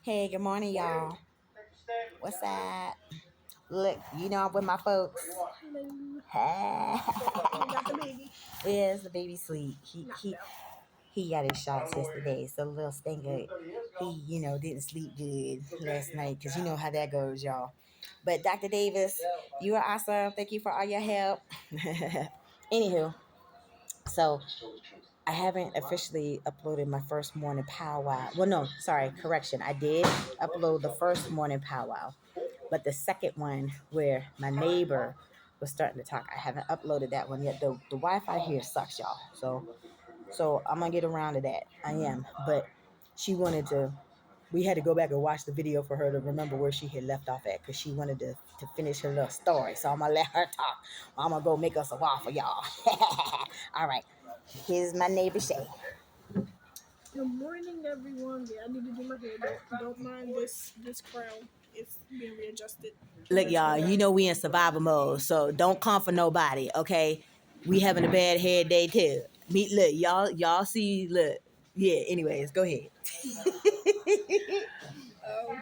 Hey, good morning, y'all. What's up? Look, I'm with my folks. Hello. Hey. You got the baby. Yes, the baby sleep. He Knocked he out. he got his shots yesterday, so little stinker. He didn't sleep good last night because you know how that goes, y'all. But Dr. Davis, you are awesome. Thank you for all your help. Anywho, so I haven't officially uploaded my first morning powwow. Well, no, sorry, correction. I did upload the first morning powwow, but the second one where my neighbor was starting to talk, I haven't uploaded that one yet. The Wi-Fi here sucks, y'all. So I'm gonna get around to that. I am, but she wanted to. We had to go back and watch the video for her to remember where she had left off at because she wanted to finish her little story. So I'm gonna let her talk. I'm gonna go make us a waffle, y'all. All right. Here's my neighbor Shay. Good morning, everyone. Yeah, I need to do my hair. Don't mind this crown. It's being readjusted. Look, y'all, you know we in survival mode, so don't come for nobody, okay? We having a bad hair day too. Look, y'all see, look. Yeah, anyways, go ahead.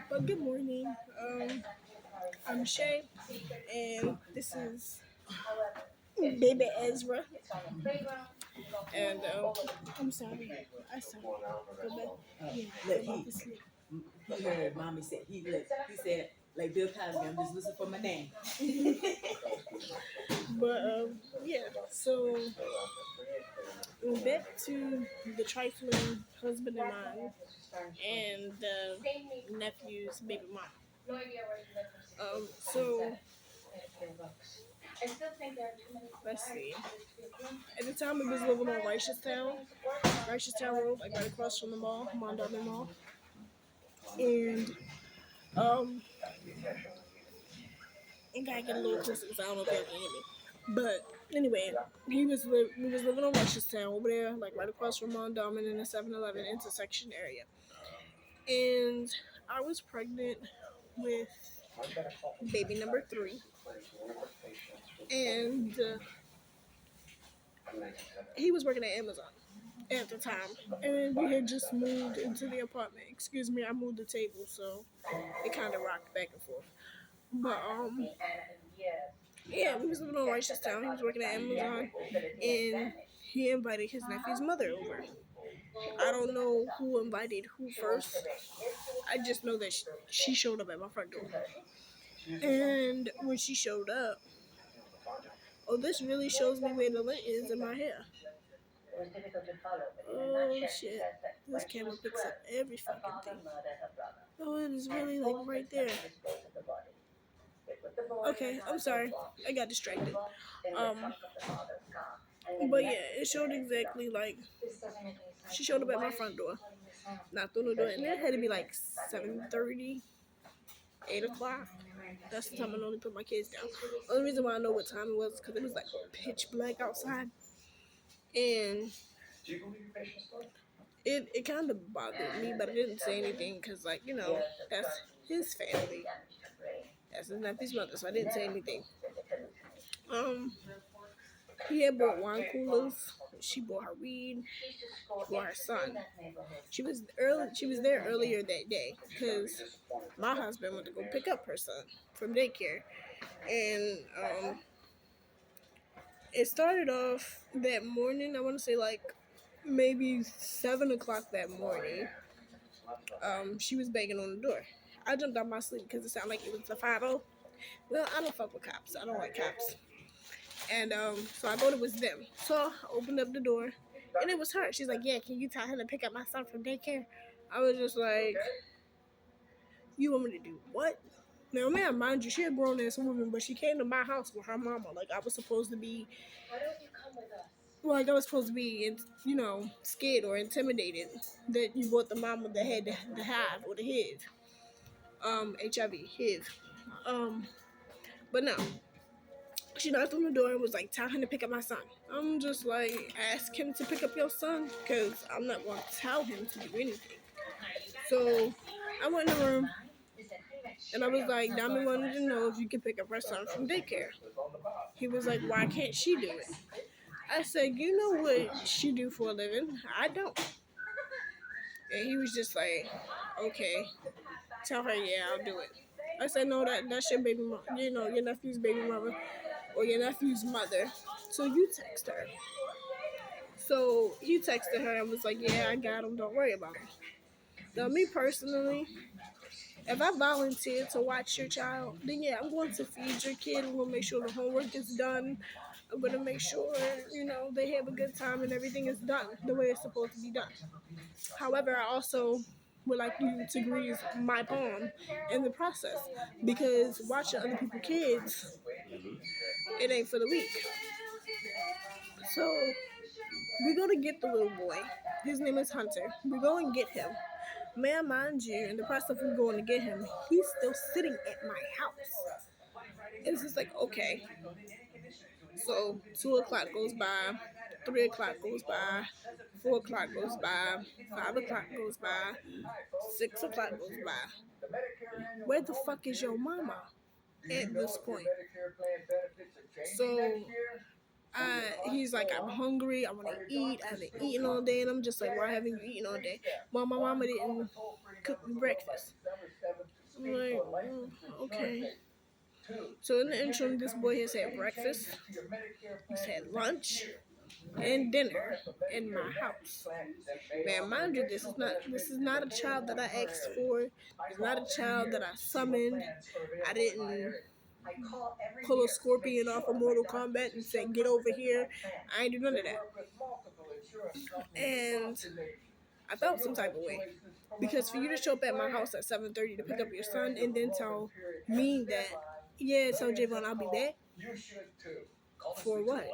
But good morning. I'm Shay, and this is baby Ezra. And I'm sorry. I sorry. Go back. Yeah, Look, go back to sleep. he heard mommy said he said like Bill Cosby, I'm just listening for my name. But yeah. So back to the trifling husband of mine and the nephew's baby mom. So let's see. At the time, we was living on Righteoustown Road, like right across from the mall, Mondawmin Mall, and um, I gotta get a little closer because I don't know if y'all can hear me. But anyway, we was living on Righteoustown over there, like right across from Mondawmin in the 7-Eleven intersection area, and I was pregnant with baby number 3, and he was working at Amazon at the time, and we had just moved into the apartment. Excuse me, I moved the table, so it kind of rocked back and forth. But yeah, we was living on Righteoustown. He was working at Amazon, and he invited his nephew's mother over. I don't know who invited who first. I just know that she showed up at my front door, and when she showed up, oh, this really shows me where the lint is in my hair. Oh shit. This camera picks up every fucking thing. Oh, it is really like right there. Okay, I'm sorry. I got distracted. Um, but yeah, it showed exactly like she showed up at my front door, knocked on the door, and it had to be like 7:30, 8 o'clock. That's the time I normally put my kids down. Only reason why I know what time it was because it was like pitch black outside, and it kind of bothered me, but I didn't say anything because like that's his family, that's his nephew's mother, so I didn't say anything. Um, he had bought wine coolers. She bought her weed for her son. She was there earlier that day because my husband went to go pick up her son from daycare, and it started off that morning. I want to say like maybe 7 o'clock that morning. She was banging on the door. I jumped out my sleep because it sounded like it was a 5-0. Well, I don't fuck with cops. I don't like cops. And so I thought it was them. So I opened up the door, and it was her. She's like, "Yeah, can you tell him to pick up my son from daycare?" I was just like, "You want me to do what?" Now, man, mind you, she a grown ass woman, but she came to my house with her mama. Like I was supposed to be, like I was supposed to be, scared or intimidated that you brought the mama that had the hive or the HIV. But no, she knocked on the door and was like, "Tell him to pick up my son." I'm just like, ask him to pick up your son because I'm not going to tell him to do anything. So I went in the room and I was like, Diamond wanted to know if you could pick up her son from daycare. He was like, "Why can't she do it?" I said, "You know what she do for a living? I don't." And he was just like, okay, tell her, yeah, I'll do it. I said, no, that's your baby mom, your nephew's baby mother or your nephew's mother. So you text her. So he texted her and was like, yeah, I got him. Don't worry about him. Now, me personally, if I volunteer to watch your child, then yeah, I'm going to feed your kid. I'm going to make sure the homework is done. I'm going to make sure, they have a good time and everything is done the way it's supposed to be done. However, I also would like you to grease my palm in the process because watching other people's kids, it ain't for the weak. So we're going to get the little boy. His name is Hunter. We're going to get him. May I mind you, in the process of going to get him, he's still sitting at my house. It's just like, okay. So 2 o'clock goes by, 3 o'clock goes by, 4 o'clock goes by, 5 o'clock goes by, 6 o'clock goes by. Where the fuck is your mama at this point? So he's like, I'm hungry, I want to eat, I haven't eaten all day. And I'm just like, why haven't you eaten all day? Well, my mama didn't cook me breakfast. I'm like, okay. So in the interim, this boy has had breakfast, he's had lunch, and dinner in my house. Man, mind you, this is not a child that I asked for. It's not a child that I summoned. I didn't pull a scorpion off of Mortal Kombat and say, get over here. I ain't do none of that. And I felt some type of way. Because for you to show up at my house at 7:30 to pick up your son and then tell me that, yeah, tell Javon I'll be back. For what?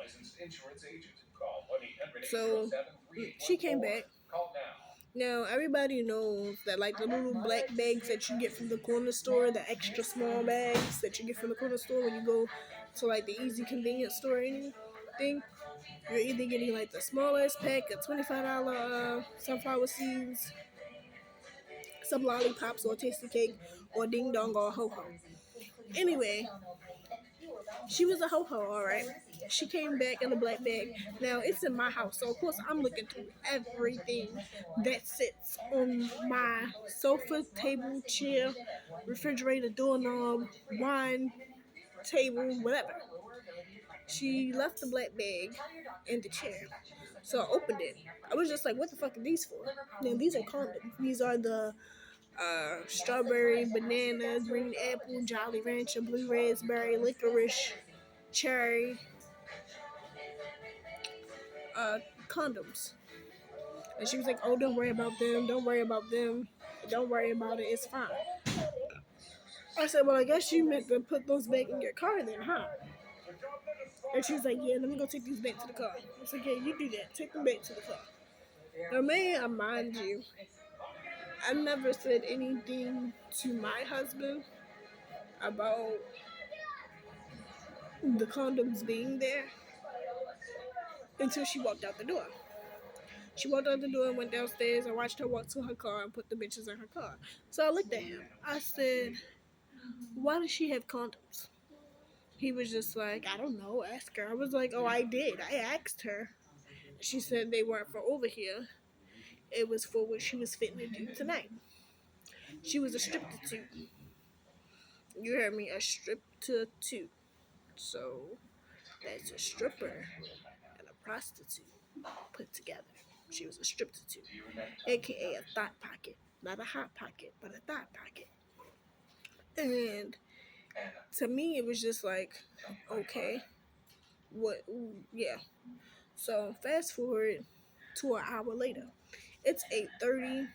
So she came back. Now everybody knows that like the little black bags that you get from the corner store, the extra small bags that you get from the corner store when you go to like the easy convenience store or anything, you're either getting like the smallest pack of $25 sunflower seeds, some lollipops or a tasty cake, or ding dong or a ho ho. Anyway, she was a ho ho, all right. She came back in a black bag. Now it's in my house, so of course I'm looking through everything that sits on my sofa, table, chair, refrigerator, doorknob, wine table, whatever. She left the black bag in the chair, so I opened it. I was just like, "What the fuck are these for?" Now these are condoms. These are the strawberry, banana, green apple, Jolly Rancher, blue raspberry, licorice, cherry, condoms. And she was like, oh, don't worry about them. Don't worry about them. Don't worry about it. It's fine. I said, well, I guess you meant to put those back in your car then, huh? And she was like, yeah, let me go take these back to the car. I was like, yeah, you do that. Take them back to the car. Now, may I mind you, I never said anything to my husband about the condoms being there until she walked out the door. She walked out the door and went downstairs. I watched her walk to her car and put the bitches in her car. So I looked at him. I said, why does she have condoms? He was just like, I don't know, ask her. I was like, oh, I did. I asked her. She said they weren't for over here. It was for what she was fitting to do tonight. She was a striptease. You heard me, a striptease. So that's a stripper and a prostitute put together. She was a striptease, aka a thought pocket. Not a hot pocket, but a thought pocket. And to me, it was just like, okay, what? Yeah. So fast forward to an hour later. It's 8:30.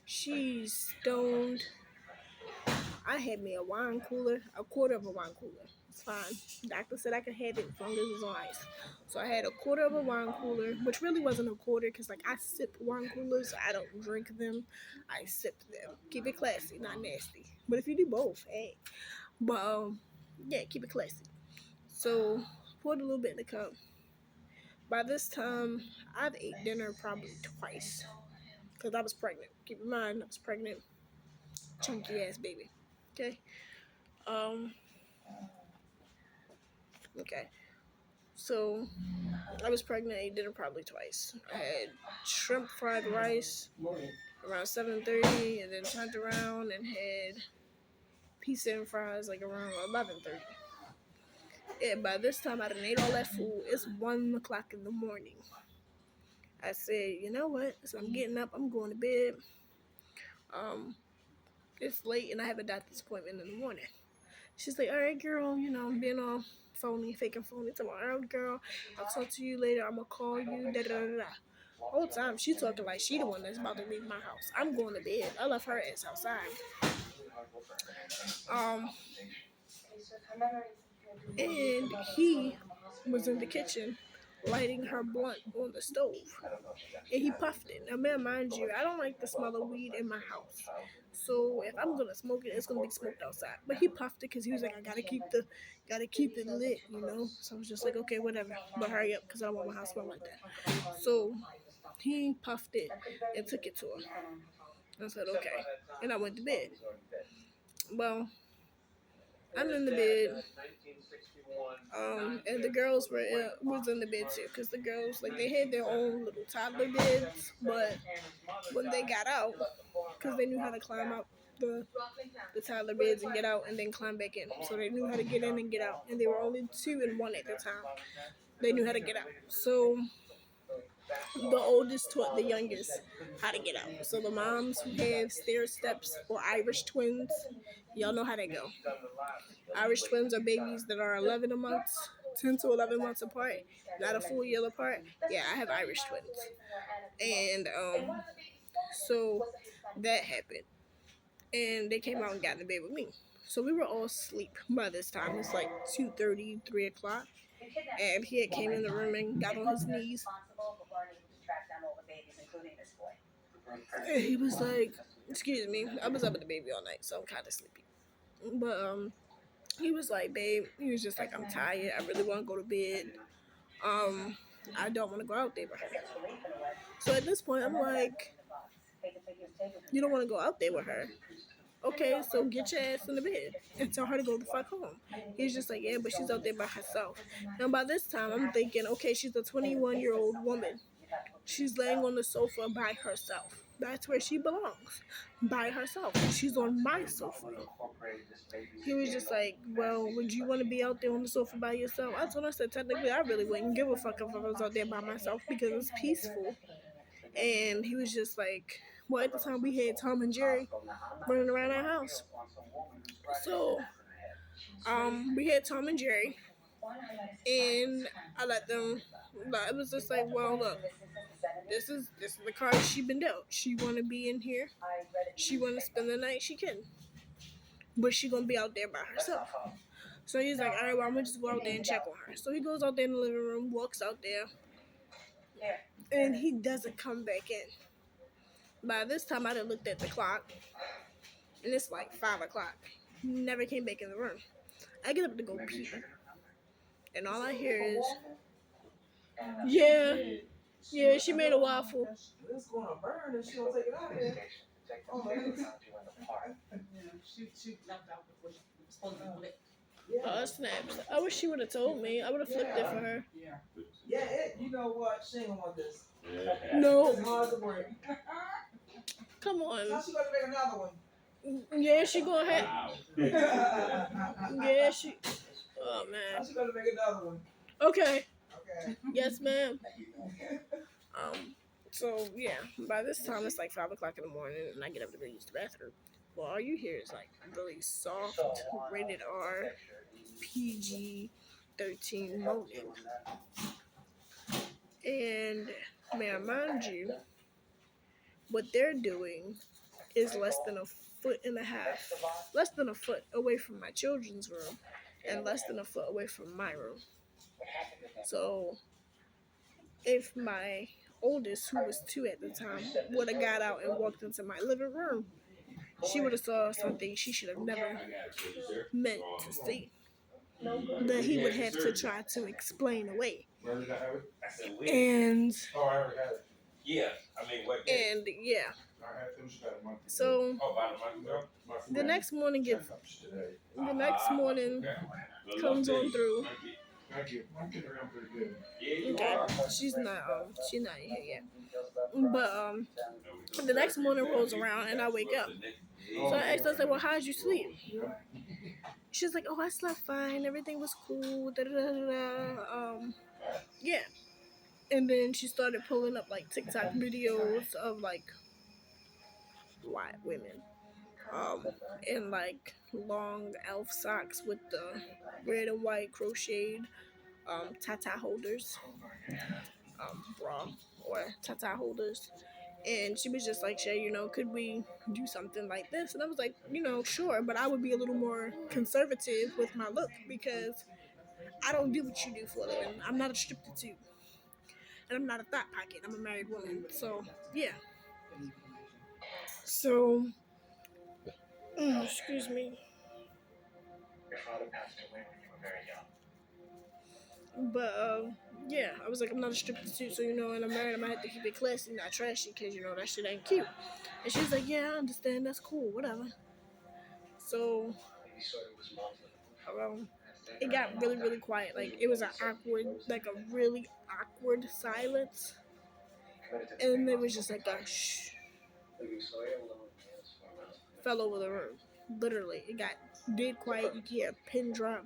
She's stoned. I had me a wine cooler, a quarter of a wine cooler. It's fine. Doctor said I could have it as long as it was on ice. So I had a quarter of a wine cooler, which really wasn't a quarter because like I sip wine coolers. I don't drink them. I sip them. Keep it classy, not nasty. But if you do both, hey. But yeah, keep it classy. So poured a little bit in the cup. By this time, I've ate dinner probably twice because I was pregnant. Keep in mind, I was pregnant, chunky ass baby. Okay. Um. Okay. So I was pregnant. Ate dinner probably twice. I had shrimp fried rice around 7:30, and then turned around and had pizza and fries like around 11:30. And by this time, I done ate all that food. It's 1 o'clock in the morning. I said, you know what? So I'm getting up. I'm going to bed. Um, it's late, and I have a doctor's appointment in the morning. She's like, all right, girl, I'm being all phony, faking phony. Tomorrow, all right, girl, I'll talk to you later. I'm going to call you, da da da da. Whole time, she talking like she the one that's about to leave my house. I'm going to bed. I left her ass outside. And he was in the kitchen lighting her blunt on the stove. And he puffed it. Now, man, mind you, I don't like the smell of weed in my house. So if I'm gonna smoke it, it's gonna be smoked outside. But he puffed it because he was like, I gotta keep it lit, So I was just like, okay, whatever. But hurry up, because I don't want my house smell like that. So he puffed it and took it to her. I said, okay. And I went to bed. Well, I'm in the bed. And the girls was in the bed too, because the girls, like, they had their own little toddler beds, but when they got out, because they knew how to climb out the toddler beds and get out and then climb back in, so they knew how to get in and get out, and they were only 2 and 1 at the time. They knew how to get out, so the oldest taught the youngest how to get out. So the moms who have stair steps or Irish twins, y'all know how they go. Irish twins are babies that are 11 months, 10 to 11 months apart, not a full year apart. Yeah, I have Irish twins. And so that happened. And they came out and got in the bed with me. So we were all asleep by this time. It's like 2:30, 3 o'clock. And he had came in the room and got on his knees. And he was like, excuse me, I was up with the baby all night, so I'm kind of sleepy. But he was like, babe, he was just like, I'm tired. I really want to go to bed. I don't want to go out there with her. So at this point, I'm like, you don't want to go out there with her? Okay, so get your ass in the bed and tell her to go the fuck home. He's just like, yeah, but she's out there by herself. Now, by this time, I'm thinking, okay, she's a 21-year-old woman. She's laying on the sofa by herself. That's where she belongs, by herself. She's on my sofa. He was just like, well, would you want to be out there on the sofa by yourself? I told him, I said, technically, I really wouldn't give a fuck if I was out there by myself because it's peaceful. And he was just like, well, at the time we had Tom and Jerry running around our house. So, we had Tom and Jerry, and I let them. It was just like, well, look, this is the card she been dealt. She want to be in here. She want to spend the night. She can, but she gonna be out there by herself. So he's like, all right, well, I'm gonna just go out there and check on her. So he goes out there in the living room, walks out there, and he doesn't come back in. By this time, I done looked at the clock, and it's like 5 o'clock. He never came back in the room. I get up to go pee, and all I hear is, yeah, she made a waffle. It's going to burn if she don't take it out of there. She left out before she was supposed to be lit. Oh, snaps. I wish she would have told me. I would have flipped it for her. Yeah, you know what? She ain't gonna want this. No. It's hard to break. Come on. Now she gonna make another one. Yeah, she gonna have. Yeah, she. Oh, man. Now she gonna make another one. Okay. Yes, ma'am. So, yeah, by this time, it's like 5 o'clock in the morning, and I get up to go use the bathroom. Well, all you hear is, like, really soft, rated R, PG-13 moaning. And, may I mind you, what they're doing is less than a foot away from my children's room, and less than a foot away from my room. So, if my oldest, who was 2 at the time, would have got out and walked into my living room, she would have saw something she should have never meant to see, that he would have to try to explain away. And so the next morning comes on through, Thank you. I'm getting around pretty good. Okay, she's not in here yet. But the next morning rolls around and I wake up. So I asked her, I said, "Well, how'd you sleep?" She's like, "Oh, I slept fine. Everything was cool. Da da da da." Yeah. And then she started pulling up like TikTok videos of like white women, in like long elf socks with the red and white crocheted tata holders, bra or tata holders. And she was just like, "Shay, could we do something like this?" And I was like, "Sure, but I would be a little more conservative with my look because I don't do what you do for a living. I'm not a striptease, and I'm not a thought pocket. I'm a married woman." So yeah. So excuse me. Your father passed away when you were very young. But yeah, I was like, I'm not a striptease, so and I'm married. I'm gonna have to keep it classy, not trashy, because that shit ain't cute. And she's like, "Yeah, I understand. That's cool. Whatever." So it got really, really quiet. Like it was like a really awkward silence, and it was just like a shh fell over the room. Literally, it got dead quiet. You could hear a pin drop.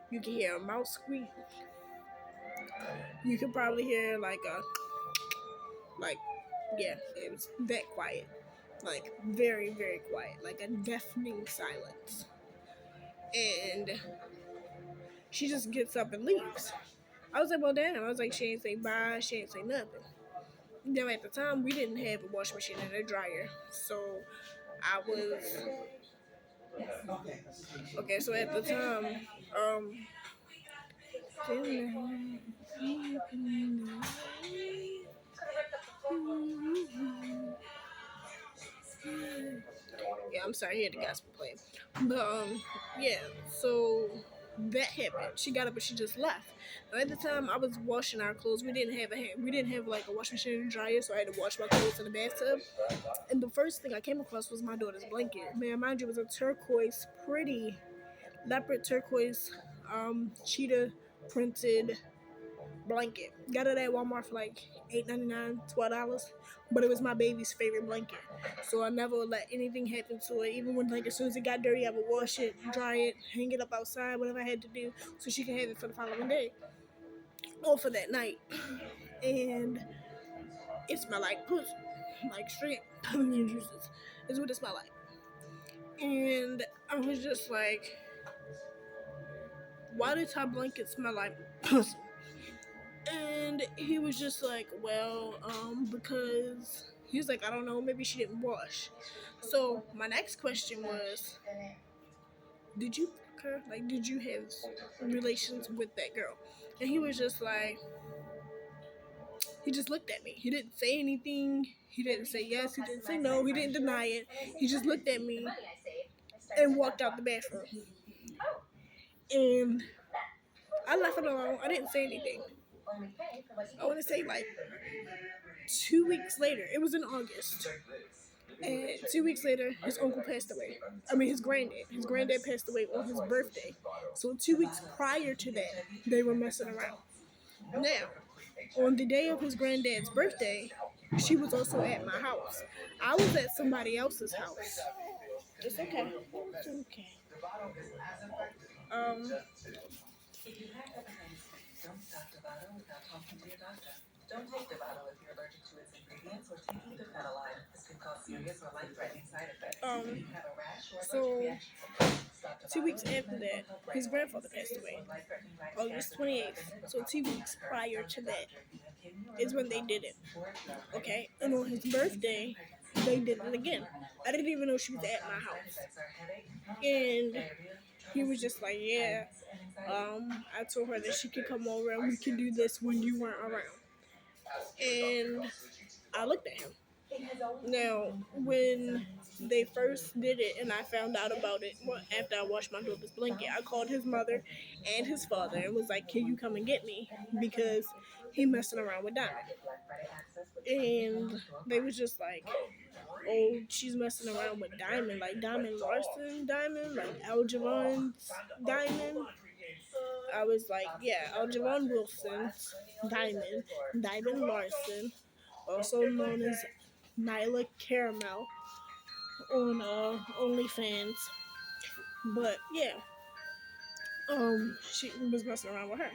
You could hear a mouse squeak. You could probably hear yeah, it was that quiet. Like very, very quiet. Like a deafening silence. And she just gets up and leaves. I was like, well, damn. I was like, she ain't say bye. She ain't say nothing. Now, at the time, we didn't have a washing machine and a dryer. So I was... Okay, so at the time, yeah, I'm sorry, he had the gospel playing. But yeah, so that happened. She got up and she just left. Now, at the time, I was washing our clothes. We didn't have like a washing machine and dryer, so I had to wash my clothes in the bathtub. And the first thing I came across was my daughter's blanket. Man, mind you, it was a turquoise, pretty leopard turquoise, cheetah printed blanket. Got it at Walmart for like $8.99, $12. But it was my baby's favorite blanket. So I never let anything happen to it. Even when like as soon as it got dirty, I would wash it, dry it, hang it up outside, whatever I had to do, so she could have it for the following day. Or for that night. And it smelled like pussy. Like straight pumpkin juices. Is what it smelled like. And I was just like, why does her blanket smell like pussy? And he was just like, well, because he was like, I don't know, maybe she didn't wash. So my next question was, did you fuck her? Like, did you have relations with that girl? And he was just like, he just looked at me. He didn't say anything. He didn't say yes. He didn't say no. He didn't deny it. He just looked at me and walked out the bathroom. And I left it alone. I didn't say anything. I want to say like 2 weeks later. It was in August. And 2 weeks later, his uncle passed away. I mean, his granddad. His granddad passed away on his birthday. So 2 weeks prior to that, they were messing around. Now, on the day of his granddad's birthday, she was also at my house. I was at somebody else's house. It's okay. It's okay. If you have hepatitis C, don't stop Dovato without talking to your doctor. Don't take Dovato if you're allergic to its ingredients or taking dofetilide. This can cause serious or life-threatening side effects. If you have a rash or allergic reaction, 2 weeks after that, his grandfather passed away. August 28th. So 2 weeks prior to that is when they did it. Okay? And on his birthday, they did it again. I didn't even know she was at my house. And he was just like, yeah, I told her that she could come over and we could do this when you weren't around. And I looked at him. Now, when they first did it and I found out about it after I washed my daughter's blanket, I called his mother and his father and was like, can you come and get me? Because he messing around with Diamond. And they was just like, oh, she's messing around with Diamond, like Diamond Larson Diamond, like Al Javon's Diamond. I was like, yeah, Algernon Wilson's Diamond Larson, also known as Nyla Caramel on OnlyFans. But yeah, she was messing around with her,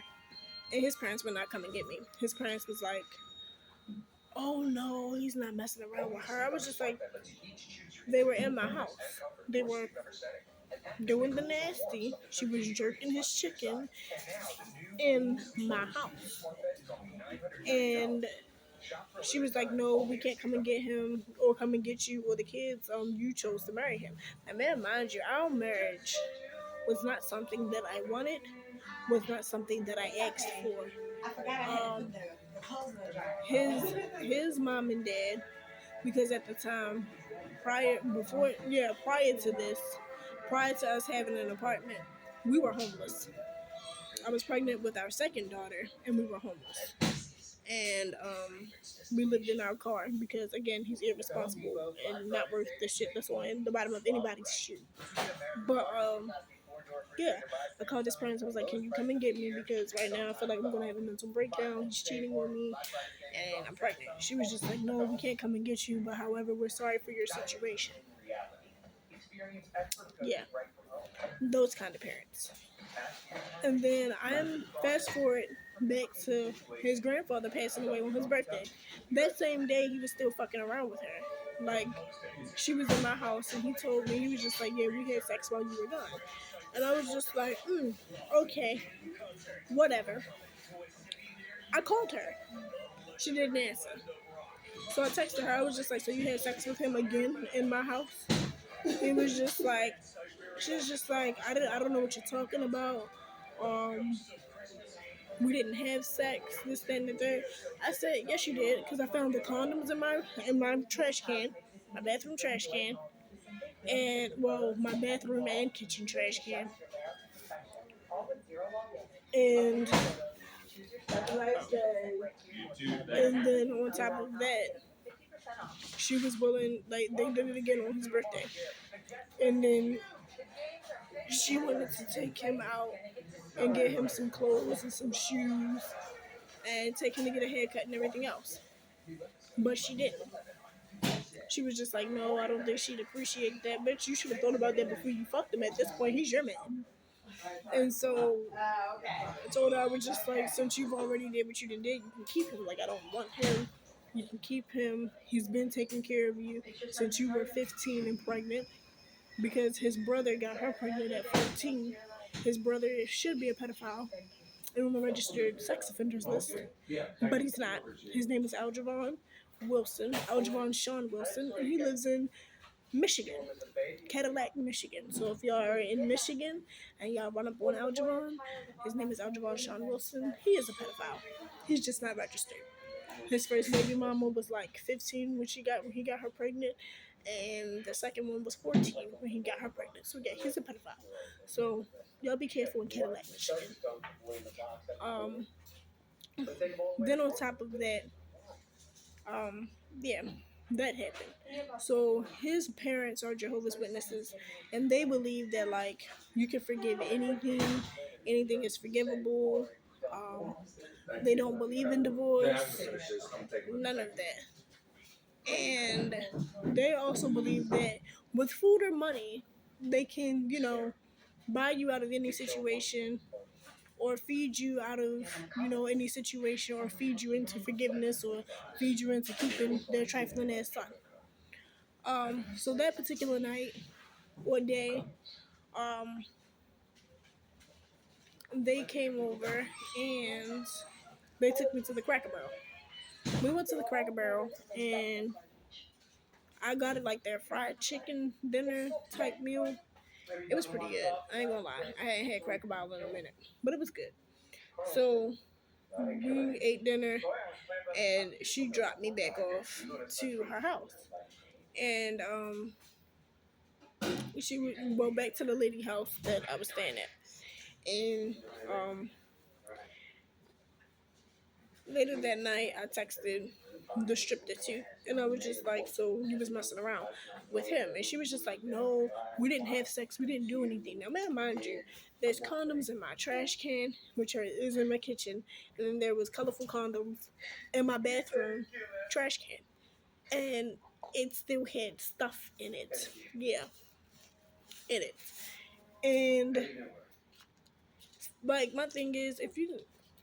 and his parents would not come and get me. His parents was like, "Oh no, he's not messing around with her." I was just like, they were in my house. They were doing the nasty. She was jerking his chicken in my house, and she was like, "No, we can't come and get him or come and get you or the kids. You chose to marry him." And man, mind you, our marriage was not something that I wanted, was not something that I asked for. Um, his mom and dad, because at the time, prior to us having an apartment, we were homeless. I was pregnant with our second daughter, and we were homeless. And we lived in our car because, again, he's irresponsible and not worth the shit that's on the bottom of anybody's shoe. But yeah, I called his parents. I was like, "Can you come and get me? Because right now I feel like I'm gonna have a mental breakdown. He's cheating on me, and I'm pregnant." She was just like, "No, we can't come and get you. But however, we're sorry for your situation." Yeah, those kind of parents. And then I'm fast forward back to his grandfather passing away on his birthday. That same day, he was still fucking around with her. Like, she was in my house, and he told me, he was just like, "Yeah, we had sex while you were gone." And I was just like, okay, whatever. I called her. She didn't answer. So I texted her. I was just like, "So you had sex with him again in my house?" He was just like, she was just like, I don't know what you're talking about. Um, we didn't have sex, this, that, and the third. I said, "Yes, you did, because I found the condoms in my trash can, my bathroom trash can, and well, my bathroom and kitchen trash can, and and then on top of that, she was willing, like they did it again on his birthday, and then she wanted to take him out and get him some clothes and some shoes and take him to get a haircut and everything else, but she didn't." She was just like, "No, I don't think she'd appreciate that. Bitch, you should have thought about that before you fucked him. At this point, he's your man." And so I told her, I was just like, "Since you've already did what you did, you can keep him. Like, I don't want him. You can keep him. He's been taking care of you since you were 15 and pregnant, because his brother got her pregnant at 14. His brother should be a pedophile and on the registered sex offenders list, but he's not. His name is Algernon Sean Wilson, and he lives in Michigan, Cadillac, Michigan. So if y'all are in Michigan and y'all run up on Algernon, his name is Algernon Sean Wilson. He is a pedophile. He's just not registered. His first baby mama was like 15 when he got her pregnant, and the second one was 14 when he got her pregnant. So yeah, he's a pedophile. So y'all be careful in Cadillac, Michigan. Um, then on top of that, um, yeah, that happened. So his parents are Jehovah's Witnesses, and they believe that like you can forgive anything is forgivable. Um, they don't believe in divorce, none of that, and they also believe that with food or money, they can buy you out of any situation or feed you out of any situation, or feed you into forgiveness, or feed you into keeping their trifling ass son. So that particular night or day, um, they came over and they took me to the Cracker Barrel. We went to the Cracker Barrel and I got it like their fried chicken dinner type meal. It was pretty good. I ain't gonna lie. I hadn't had Cracker Barrel in a minute, but it was good. So we ate dinner and she dropped me back off to her house. And she would go back to the lady house that I was staying at. And later that night, I texted the strip too. And I was just like, so you was messing around with him? And she was just like, no, we didn't have sex. We didn't do anything. Now, man, mind you, there's condoms in my trash can, is in my kitchen. And then there was colorful condoms in my bathroom trash can. And it still had stuff in it. Yeah, in it. And like my thing is, if you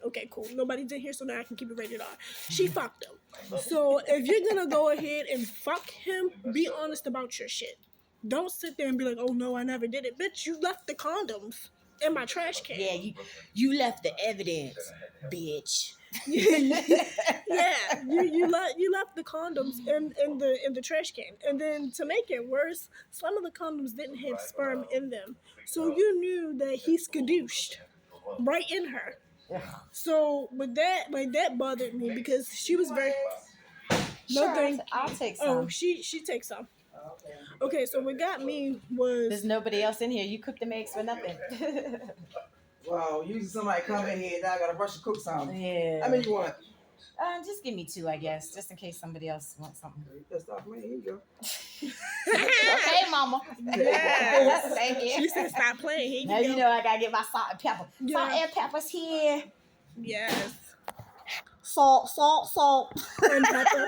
okay, cool, nobody's in here, so now I can keep it rated R. She fucked him. So if you're gonna go ahead and fuck him, be honest about your shit. Don't sit there and be like, oh no, I never did it. Bitch, you left the condoms in my trash can. Yeah, you left the evidence, bitch. Yeah, you left the condoms in the trash can, and then to make it worse, some of the condoms didn't have sperm in them, so you knew that he skadooshed right in her. So with that, like that bothered me because she was very. No, sure, I'll take some. Oh, she takes some. Okay, so what got me was there's nobody else in here. You cooked the eggs for nothing. Wow, usually somebody come in here and I gotta rush to cook something. Yeah. How many you want? Just give me 2, I guess, just in case somebody else wants something. Let's stop playing. Here you go. Okay, mama. Yes. Thank you. She said stop playing. Here now you you know I gotta get my salt and pepper. Yeah. Salt and pepper's here. Yes. Salt. And pepper.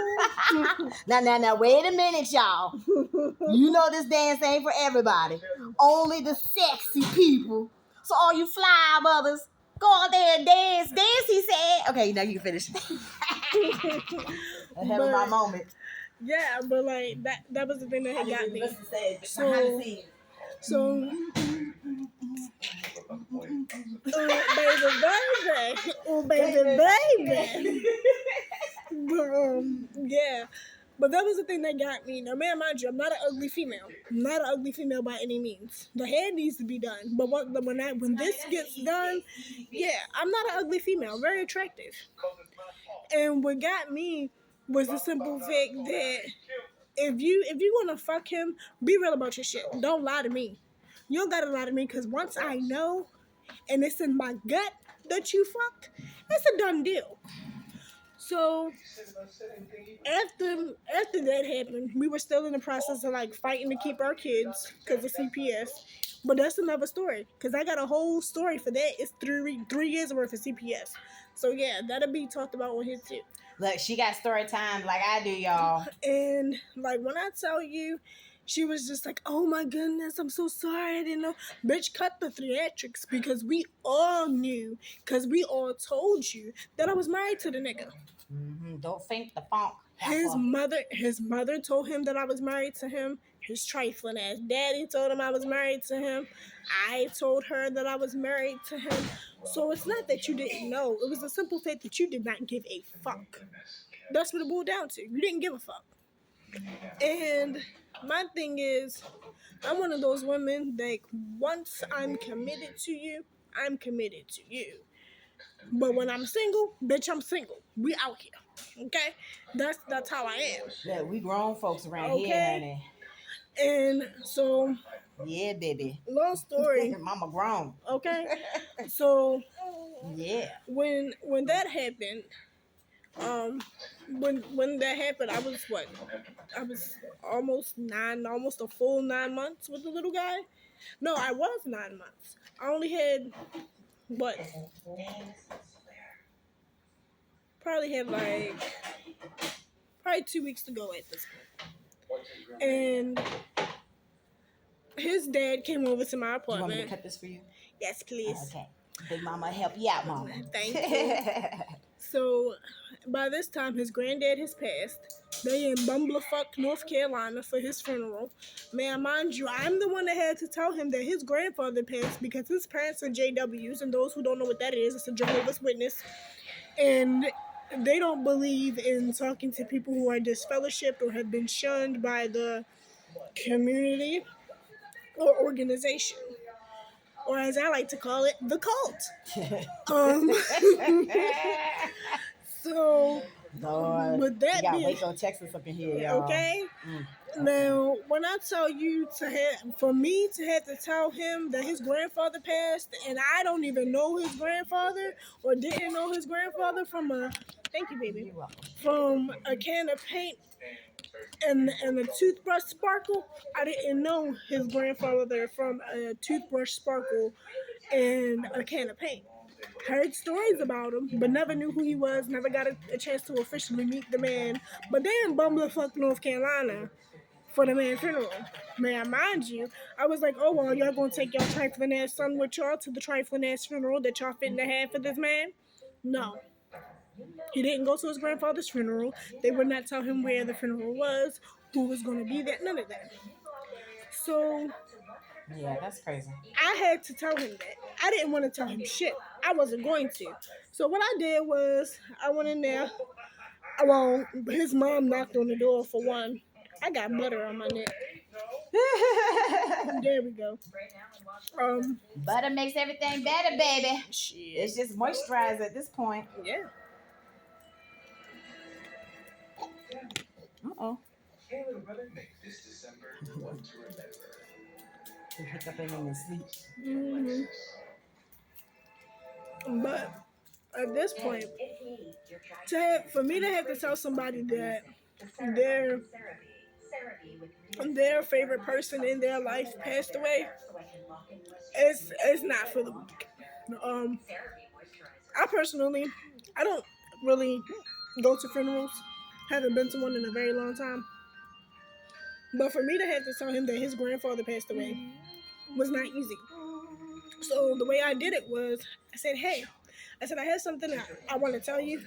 Now, wait a minute, y'all. You know this dance ain't for everybody. Only the sexy people. So all you fly brothers, go out there and dance. Dance, he said. Okay, now you can finish. I have my moment. Yeah, but like that was the thing that had got me. So oh baby. But, yeah. But that was the thing that got me. Now, man, mind you, I'm not an ugly female. I'm not an ugly female by any means. The hair needs to be done. But when this gets done, yeah, I'm not an ugly female. I'm very attractive. And what got me was the simple fact that if you want to fuck him, be real about your shit. Don't lie to me. You don't gotta lie to me because once I know and it's in my gut that you fucked, it's a done deal. So after that happened, we were still in the process of like fighting to keep our kids because of CPS. But that's another story because I got a whole story for that. It's 3 years worth of CPS. So yeah, that'll be talked about on here too. Look, she got story time like I do, y'all. And like when I tell you, she was just like, oh my goodness, I'm so sorry, I didn't know. Bitch, cut the theatrics because we all knew, because we all told you that I was married to the nigga. Mm-hmm. Don't think the funk. His mother told him that I was married to him. His trifling ass daddy told him I was married to him. I told her that I was married to him. So it's not that you didn't know. It was the simple fact that you did not give a fuck. That's what it boiled down to. You didn't give a fuck. And my thing is, I'm one of those women that once I'm committed to you, I'm committed to you. But when I'm single, bitch, I'm single. We out here. Okay? That's how I am. Yeah, we grown folks around here, honey. And so yeah, baby. Long story. Mama grown. Okay. So yeah. When that happened, when that happened, I was what? I was almost a full 9 months with the little guy. No, I was 9 months. I only had what? Probably 2 weeks to go at this point. And his dad came over to my apartment. You want me to cut this for you? Yes, please. Okay. Big mama help you out, mama. Thank you. So, by this time, his granddad has passed. They in Bumblefuck, North Carolina for his funeral. Man, mind you, I'm the one that had to tell him that his grandfather passed because his parents are JWs, and those who don't know what that is, it's a Jehovah's Witness. And they don't believe in talking to people who are disfellowshipped or have been shunned by the community or organization. Or as I like to call it, the cult. So Lord, With we that got being Waco, Texas up in here, y'all. okay. Mm. Now, when I tell you for me to have to tell him that his grandfather passed, and I don't even know his grandfather or didn't know his grandfather thank you, baby, You're welcome. from a can of paint and a toothbrush sparkle. I didn't know his grandfather from a toothbrush sparkle and a can of paint. Heard stories about him, but never knew who he was. Never got a chance to officially meet the man. But then in Bumblefuck, North Carolina, for the man's funeral. May I mind you, I was like, oh, well, y'all gonna take y'all trifling ass son with y'all to the trifling ass funeral that y'all fitting to have for this man? No. He didn't go to his grandfather's funeral. They would not tell him where the funeral was, who was gonna be there, none of that. So Yeah, that's crazy. I had to tell him that. I didn't want to tell him shit. I wasn't going to. So what I did was I went in there. Well, his mom knocked on the door for one. I got butter on my neck. There we go. Butter makes everything better, baby. Shit. It's just moisturized at this point. Yeah. Uh-oh. He hiccup in his sleep. But at this point, for me to have to tell somebody that their favorite person in their life passed away, it's not for the weak. I personally, I don't really go to funerals. Haven't been to one in a very long time. But for me to have to tell him that his grandfather passed away was not easy. So the way I did it was, I said, hey, I have something that I want to tell you.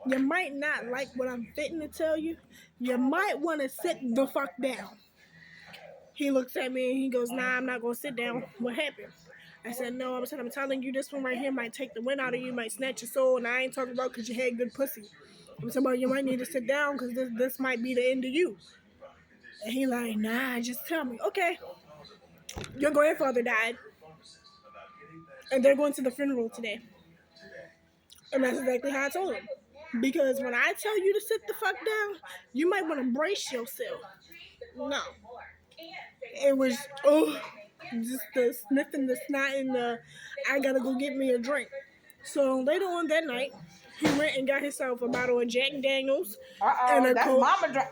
You might not like what I'm fitting to tell you. You might want to sit the fuck down. He looks at me and he goes, nah, I'm not going to sit down. What happened? I said, no, I'm telling you, this one right here might take the wind out of you, might snatch your soul, and I ain't talking about because you had good pussy. I'm talking about you might need to sit down because this might be the end of you. And he like, nah, just tell me. Okay, your grandfather died, and they're going to the funeral today. And that's exactly how I told him. Because when I tell you to sit the fuck down, you might want to brace yourself. No. It was, just the sniffing, the snot, and the, I gotta go get me a drink. So later on that night, he went and got himself a bottle of Jack Daniels. And that's Coke. mama drink.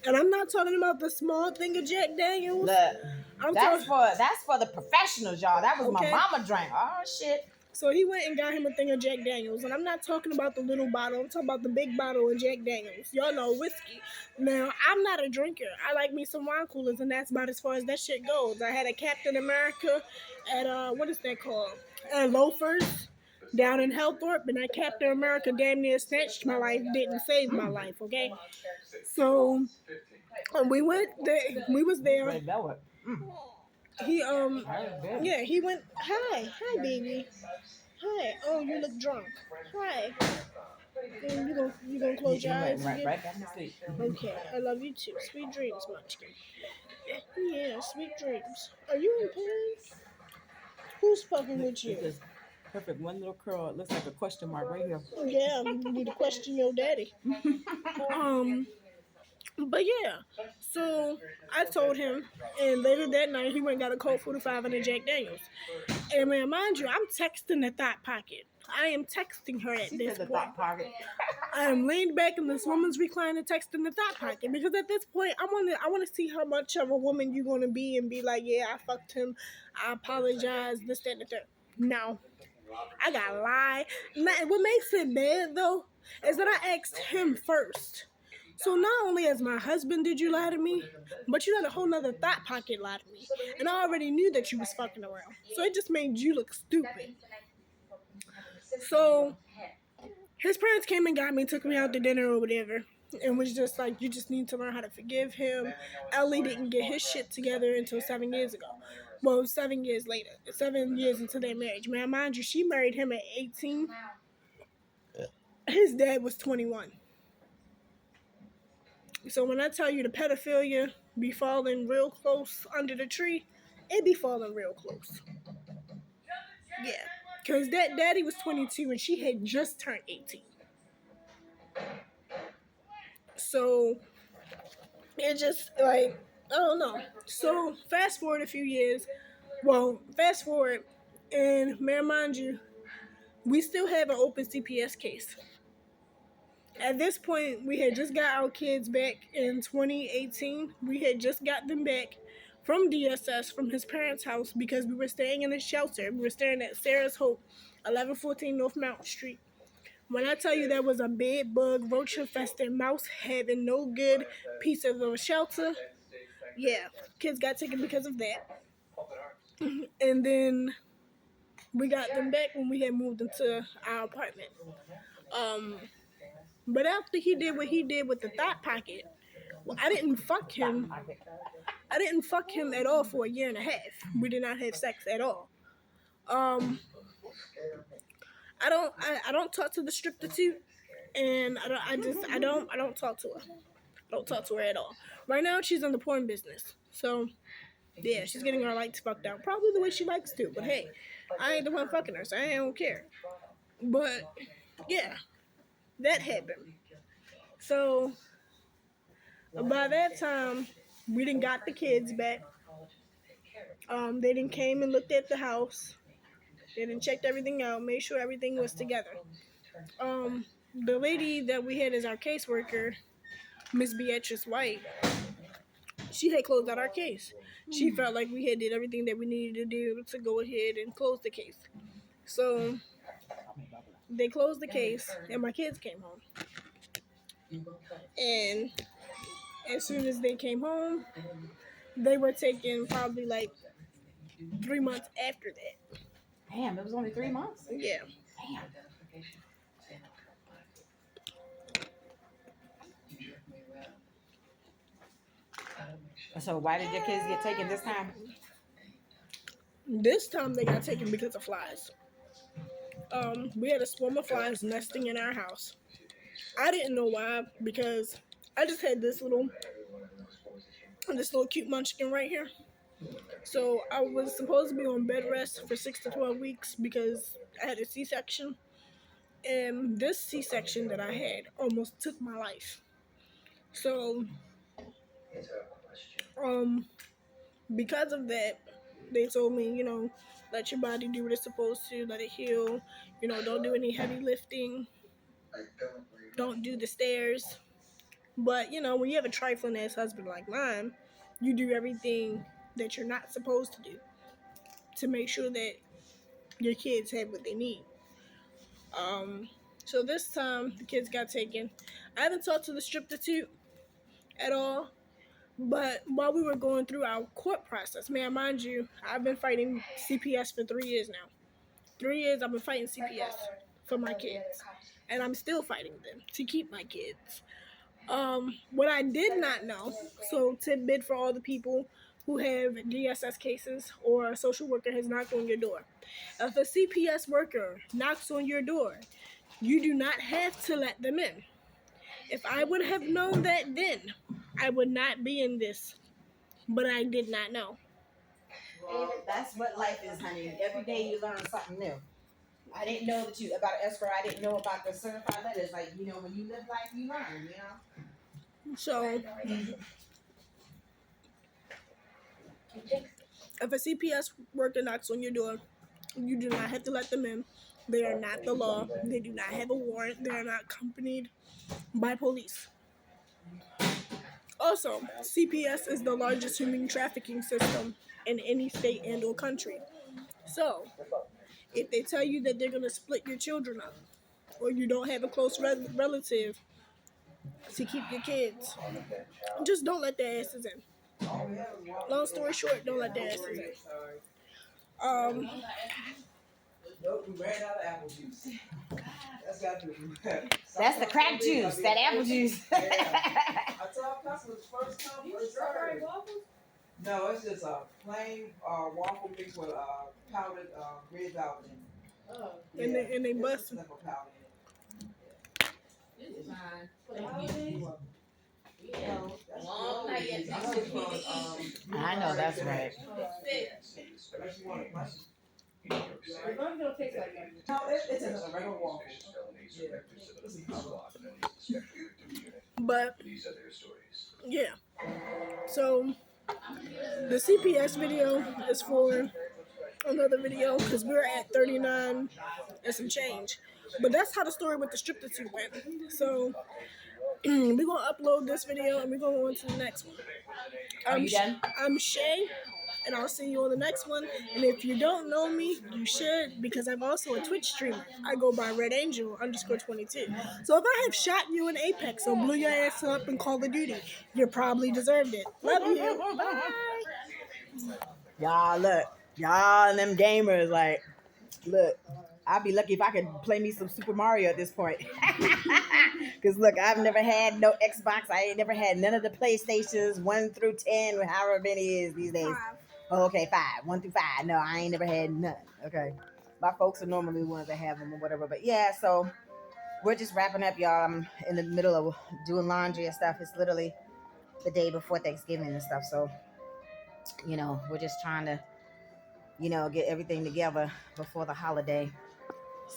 And I'm not talking about the small thing of Jack Daniels. Look, that's for the professionals, y'all. That was my mama drink. Oh shit. So he went and got him a thing of Jack Daniels. And I'm not talking about the little bottle. I'm talking about the big bottle of Jack Daniels. Y'all know whiskey. Now, I'm not a drinker. I like me some wine coolers, and that's about as far as that shit goes. I had a Captain America at, what is that called? At Loafers down in Hellthorpe. And that Captain America damn near snatched my life, didn't save my life, okay? So, we went there. We was there. He, he went, hi, baby. Hi. Oh, you look drunk. Hi. You gonna close your eyes again? Right back to sleep. Okay. I love you too. Sweet dreams, Munchkin. Yeah, sweet dreams. Are you in pain? Who's fucking with you? Just perfect. One little curl. It looks like a question mark right here. Yeah, you need to question your daddy. But yeah, so I told him, and later that night he went and got a Colt 45 and a Jack Daniels. And man, mind you, I'm texting the thought pocket. I am texting her at this point. I am leaned back in this woman's recliner texting the thought pocket because at this point I want to see how much of a woman you're gonna be and be like, yeah, I fucked him, I apologize, this, that, and the third. No, I gotta lie. What makes it bad though is that I asked him first. So not only as my husband did you lie to me, but you had a whole nother thought pocket lie to me. And I already knew that you was fucking around. So it just made you look stupid. So his parents came and got me, took me out to dinner or whatever. And was just like, you just need to learn how to forgive him. Ellie didn't get his shit together until 7 years ago. Well, 7 years later. 7 years into their marriage. Man, mind you, she married him at 18. His dad was 21. So when I tell you the pedophilia be falling real close under the tree, it be falling real close. Yeah. Because that daddy was 22 and she had just turned 18. So it just like I don't know. So fast forward a few years. Well, fast forward, and may I remind you, we still have an open CPS case. At this point, we had just got our kids back in 2018. We had just got them back from DSS from his parents' house because we were staying in a shelter. We were staying at Sarah's Hope, 1114 North Mountain Street. When I tell you there was a bed bug, roach infested mouse having no good piece of a shelter, yeah, kids got taken because of that. And then we got them back when we had moved into our apartment. Um, but after he did what he did with the thought pocket, well, I didn't fuck him. I didn't fuck him at all for a year and a half. We did not have sex at all. I don't talk to the striptease, and I don't talk to her. I don't talk to her at all. Right now, she's in the porn business, so yeah, she's getting her lights fucked out, probably the way she likes to. But hey, I ain't the one fucking her, so I don't care. But yeah, that happened. So by that time, we didn't got the kids back. They didn't came and looked at the house. They didn't checked everything out, made sure everything was together. The lady that we had as our caseworker, Miss Beatrice White, she had closed out our case. She felt like we had did everything that we needed to do to go ahead and close the case. So they closed the case, and my kids came home. And as soon as they came home, they were taken probably like 3 months after that. Damn, it was only 3 months. Yeah. Damn. So why did your kids get taken this time? This time they got taken because of flies. We had a swarm of flies nesting in our house. I didn't know why because I just had this little cute munchkin right here. So I was supposed to be on bed rest for 6 to 12 weeks because I had a C-section. And this C-section that I had almost took my life. So, because of that, they told me, let your body do what it's supposed to, let it heal. Don't do any heavy lifting. Don't do the stairs. But, when you have a trifling ass husband like mine, you do everything that you're not supposed to do to make sure that your kids have what they need. So this time the kids got taken. I haven't talked to the striptease at all, but while we were going through our court process, may I mind you, I've been fighting CPS for 3 years now. 3 years I've been fighting CPS for my kids, and I'm still fighting them to keep my kids. What I did not know, so tidbit for all the people who have DSS cases or a social worker has knocked on your door. If a CPS worker knocks on your door, you do not have to let them in. If I would have known that then, I would not be in this. But I did not know. Well, that's what life is, honey. Every day you learn something new. I didn't know about escrow. I didn't know about the certified letters. Like, when you live life, you learn, So, if a CPS worker knocks on your door, you do not have to let them in. They are not the law. They do not have a warrant. They are not accompanied by police. Also, CPS is the largest human trafficking system in any state and or country. So, if they tell you that they're going to split your children up, or you don't have a close relative to keep your kids, just don't let their asses in. Long story short, don't let their asses in. Nope, we ran out of apple juice. That's the crack juice, that apple juice. I told customers first come, first serve. No, it's just a plain waffle mixed with powdered red velvet in it. Oh. And they bust. I know that's right. No, it's just a regular waffle. Yeah. But yeah. So the CPS video is for another video because we're at 39 and some change. But that's how the story with the striptease went. So we're gonna upload this video and we're gonna go on to the next one. Are you done? I'm Shay, and I'll see you on the next one. And if you don't know me, you should, because I'm also a Twitch streamer. I go by Red Angel _22. So if I have shot you in Apex or blew your ass up in Call of Duty, you probably deserved it. Love you. Bye. Y'all look, y'all and them gamers like, look. I'd be lucky if I could play me some Super Mario at this point. Because look, I've never had no Xbox. I ain't never had none of the PlayStations 1 through 10, however many it is these days. 5. Oh, okay, 5, 1 through 5. No, I ain't never had none. Okay, my folks are normally the ones that have them or whatever. But yeah, so we're just wrapping up, y'all. I'm in the middle of doing laundry and stuff. It's literally the day before Thanksgiving and stuff. So, you know, we're just trying to, you know, get everything together before the holiday.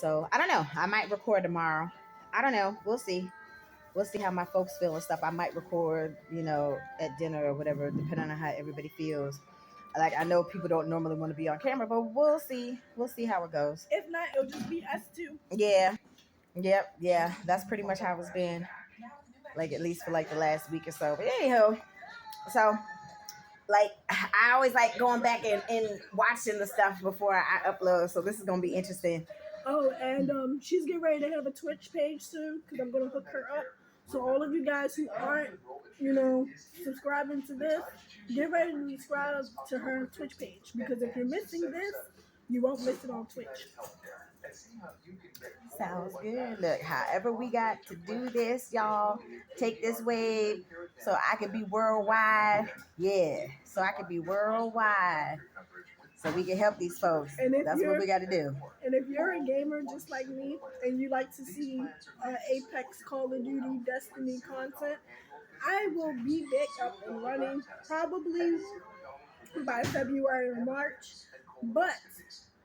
So I don't know. I might record tomorrow. I don't know. We'll see. We'll see how my folks feel and stuff. I might record, you know, at dinner or whatever, depending on how everybody feels. Like, I know people don't normally want to be on camera, but we'll see. We'll see how it goes. If not, it'll just be us two. Yeah. Yep. Yeah. That's pretty much how it's been. Like, at least for like the last week or so. But anyhow, so like I always like going back and watching the stuff before I upload. So this is gonna be interesting. Oh, and she's getting ready to have a Twitch page soon because I'm gonna hook her up. So all of you guys who aren't, you know, subscribing to this, get ready to subscribe to her Twitch page because if you're missing this, you won't miss it on Twitch. Sounds good. Look, however we got to do this, y'all, take this wave so I can be worldwide. Yeah, so I can be worldwide. So we can help these folks. That's what we got to do. And if you're a gamer just like me and you like to see Apex, Call of Duty, Destiny content, I will be back up and running probably by February or March. But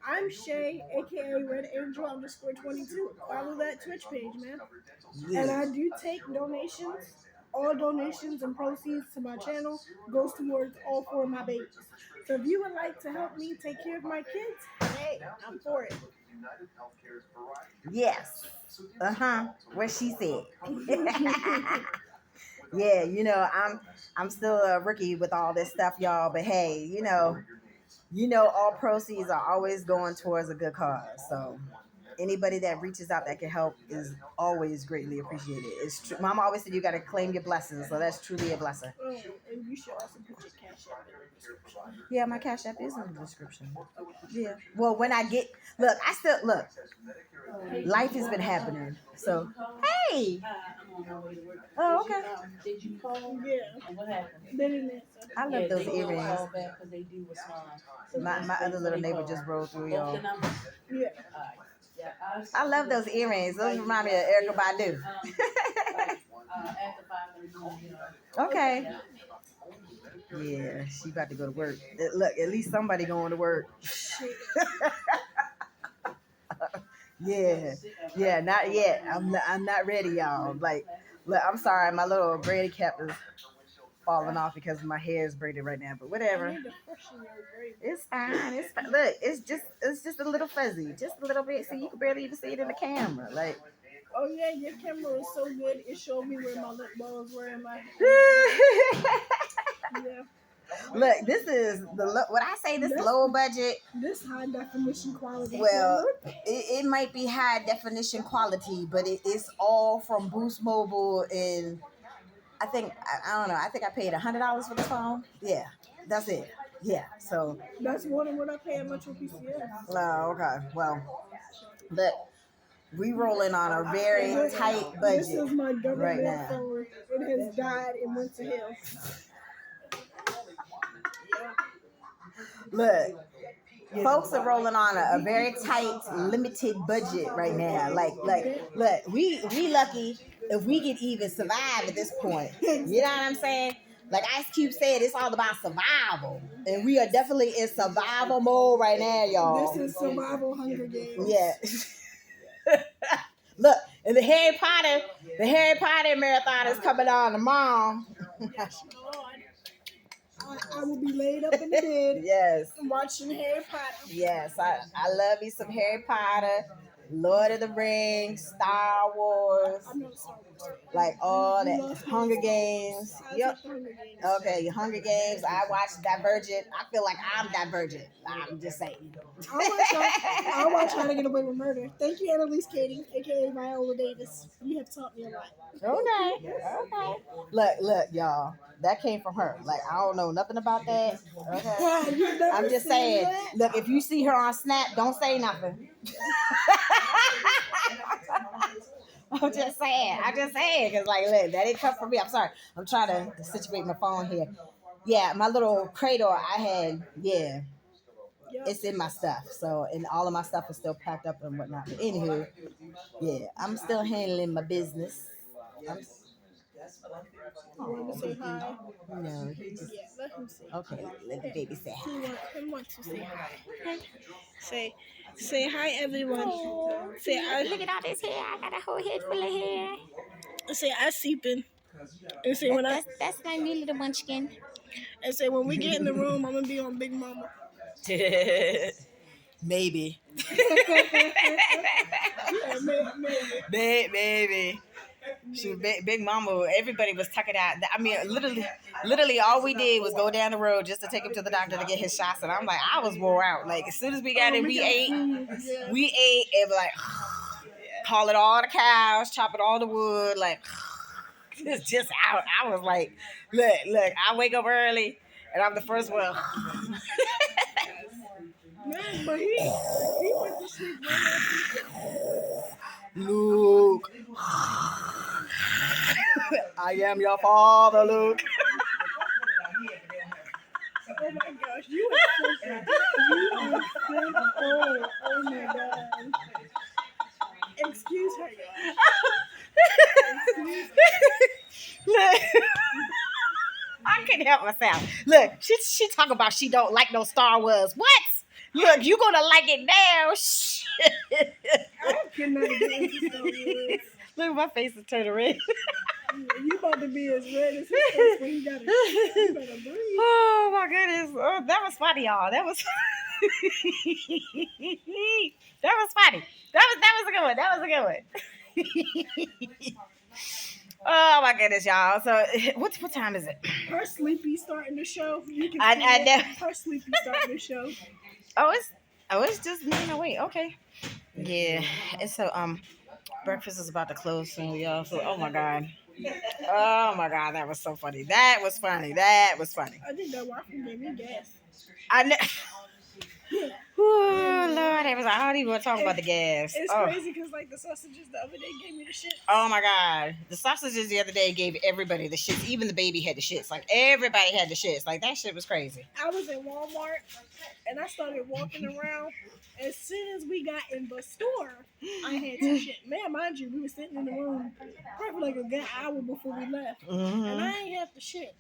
I'm Shay, aka Red Angel _22. Follow that Twitch page, man. Yeah. And I do take donations. All donations and proceeds to my channel goes towards all 4 of my babies. So if you would like to help me take care of my kids, hey, I'm for it. Yes. What she said. Yeah, you know, I'm still a rookie with all this stuff, y'all. But hey, you know, all proceeds are always going towards a good cause. So anybody that reaches out that can help is always greatly appreciated. It's true. Mama always said you got to claim your blessings, so that's truly a blessing. Oh, and you should also put your CashApp in the description. Yeah, my CashApp is in the description. Yeah. Well, when I get, look, I still look. Life has been happening. So, hey. Oh, okay. Did you call? Yeah. And what happened? They didn't answer. I love those earrings. Call back because they do respond. So My other little neighbor just rolled through, y'all. Both the numbers. Yeah. Yeah, I love those earrings. Those remind me of Erykah Badu. After 5:30, you know. Okay. Yeah, she about to go to work. Look, at least somebody going to work. Yeah, not yet. I'm not ready, y'all. Like, look, I'm sorry, my little braided cap is falling off because my hair is braided right now. But whatever, it's fine. It's fine. Look, it's just a little fuzzy, just a little bit. See, you can barely even see it in the camera. Like, oh yeah, your camera is so good. It showed me where my lip balls were in my. Yeah. Look, this is what I say. This low budget. This high definition quality. Well, it might be high definition quality, but it is all from Boost Mobile, and I think I don't know. I think I paid $100 for the phone. Yeah, that's it. Yeah, so that's more than what I pay at Metro PCS. Oh, okay. Well, look, we rolling on a very tight budget. This is my government right now. phone. It has died and went to hell. Look, folks are rolling on a very tight, limited budget right now. Like, look, we lucky if we can even survive at this point. You know what I'm saying? Like Ice Cube said, it's all about survival. And we are definitely in survival mode right now, y'all. This is survival Hunger Games. Yeah. Look, and the Harry Potter marathon is coming on tomorrow. Yes, Lord. I will be laid up in the bed. Yes. Watching Harry Potter. Yes, I love me some Harry Potter, Lord of the Rings, Star Wars, I'm not a Star Wars fan. like all that. Love Hunger Games. Yep. Hunger Games. Okay, Hunger Games. I watched Divergent. I feel like I'm Divergent. I'm just saying. I watch How to Get Away with Murder. Thank you, Annalise Katie, aka Viola Davis. You have taught me a lot. Okay. Look, y'all. That came from her. Like, I don't know nothing about that. Okay. I'm just saying. That? Look, if you see her on Snap, don't say nothing. I'm just saying, because like, look, that didn't come from me. I'm sorry. I'm trying to situate my phone here. Yeah, my little cradle I had, yeah, it's in my stuff. So, and all of my stuff is still packed up and whatnot. But anywho, yeah, I'm still handling my business. Want to say hi? No. Yeah, let him say. Okay, let the baby say hi. He wants to say hi. Say hi, everyone. Oh, Say look at all this hair. I got a whole head full of hair. Say I sleeping. And say That's my new little munchkin. And say when we get in the room, I'm gonna be on Big Mama. Maybe. Maybe. She was big mama. Everybody was tucking out. I mean, literally, all we did was go down the road just to take him to the doctor to get his shots. And I'm like, I was wore out. Like as soon as we got in, we ate and like haul it all the cows, chop it all the wood. Like it's just out. I was like, look. I wake up early and I'm the first one. Man, but he went to sleep Luke. I am your father, Luke. Oh my gosh, you are so sad. Oh my god. Excuse her, y'all. Look. I couldn't help myself. Look, she talk about she don't like no Star Wars. What? Look, you gonna like it now. Shit. I cannot get into Star Wars. Look, my face is turning red. You about to be as red as his face when you gotta breathe. Oh my goodness. Oh, that was funny, y'all. That was that was funny. That was a good one. Oh my goodness, y'all. So what time is it? Her sleepy starting the show. You can I know. Her sleepy starting the show. It's just 9:08. Okay. Yeah. And so breakfast is about to close soon, y'all. So oh my god, that was so funny. That was funny. I think that waffle gave me gas. I know. Oh Lord, I don't even want to talk about the gas. It's crazy because like the sausages the other day gave me the shit. Oh my god, the sausages the other day gave everybody the shits. Even the baby had the shits. Like everybody had the shits. Like that shit was crazy. I was in Walmart and I started walking around. As soon as we got in the store, I had some shit. Man, mind you, we were sitting in the room probably like a good hour before we left, and I ain't have the shit.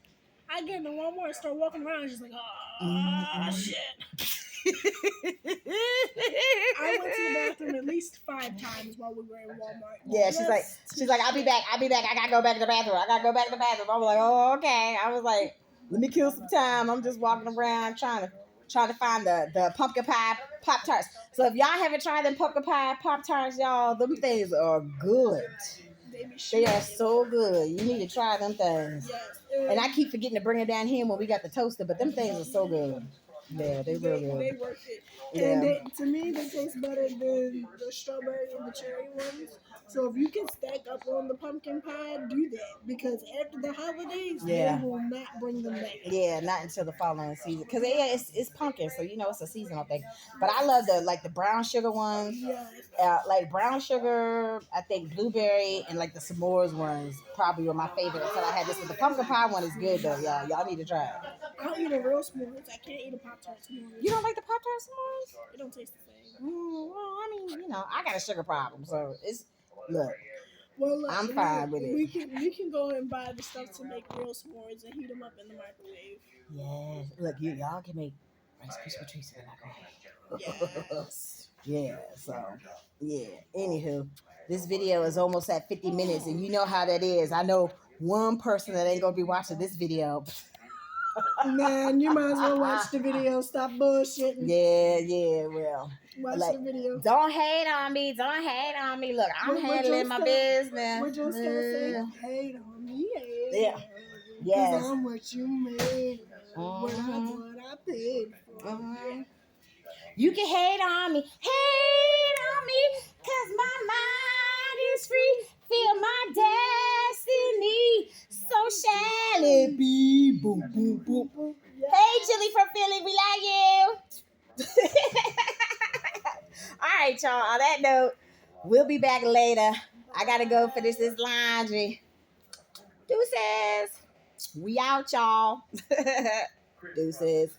I get in the Walmart and start walking around, and just like, shit. I went to the bathroom at least 5 times while we were in Walmart. Yeah, she's like, I'll be back. I gotta go back to the bathroom. I was like, oh, okay. I was like, let me kill some time. I'm just walking around trying to find the pumpkin pie Pop-Tarts. So if y'all haven't tried them pumpkin pie Pop-Tarts, y'all, them things are good. They are so good. You need to try them things. Yes. And I keep forgetting to bring it down here when we got the toaster, but them things are so good. Yeah, they real good. They worth it. Yeah. And to me, they taste better than the strawberry and the cherry ones. So if you can stack up on the pumpkin pie, do that. Because after the holidays, they will not bring them back. Yeah, not until the following season. Because it's pumpkin, so it's a seasonal thing. But I love the brown sugar ones. Yeah. Like brown sugar, I think blueberry, and like the s'mores ones probably were my favorite until I had this. But the pumpkin pie one is good though, y'all. Y'all need to try it. I'll eat a real s'mores. I can't eat a Pop-Tart s'mores. You don't like the Pop-Tart s'mores? It don't taste the same. Well, I mean, I got a sugar problem, so it's look. Well, look, I'm fine with it. We can go and buy the stuff to make real s'mores and heat them up in the microwave. Yes. Look, y'all can make Rice Krispie treats in the microwave. Yes. Yeah. So, yeah. Anywho, this video is almost at 50 minutes, and you know how that is. I know one person that ain't gonna be watching this video. Man, you might as well watch the video. Stop bullshitting. Yeah. Well, Watch like, the video. don't hate on me. Don't hate on me. Look, I'm handling my business. We're just gonna say, hate on me. Yeah. Yes. Because I'm what you made. What I paid for. You can hate on me, cause my mind is free. Feel my destiny, so shall it be. Boom, boom, boom, boom. Yeah. Hey, Chili from Philly, we like you. All right, y'all. On that note, we'll be back later. I gotta go finish this laundry. Deuces. We out, y'all. Deuces.